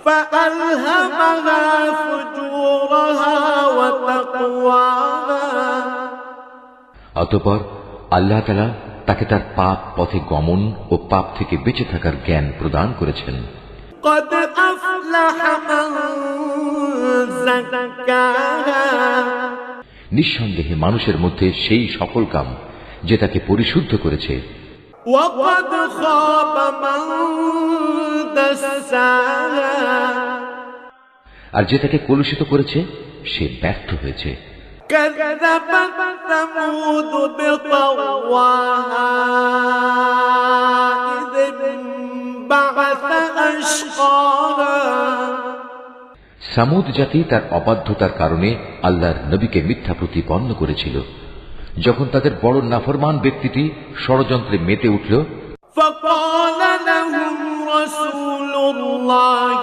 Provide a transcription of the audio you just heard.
فألهمها فجورها وتقواها অতঃপর আল্লাহ তাআলা তাকে তার পাপ পথে গমন ও পাপ থেকে বেঁচে থাকার জ্ঞান প্রদান করেছেন। قد أفلح من زكاها নিঃসন্দেহে মানুষের মধ্যে সেই সফল কাম যে তাকে পরিশুদ্ধ করেছে। وقد خاب من دساها আর যে তাকে কলুষিত করেছে সে ব্যর্থ হয়েছে। كذبت ثمود بطغواها إذ انبعث أشقاها সামুদ জাতি তার অবাধ্যতার কারণে আল্লাহর নবীকে মিথ্যা প্রতিপন্ন করেছিল। যখন তাদের বড় নাফরমান ব্যক্তিটি ষড়যন্ত্রে মেতে উঠল, فقال لهم رسول الله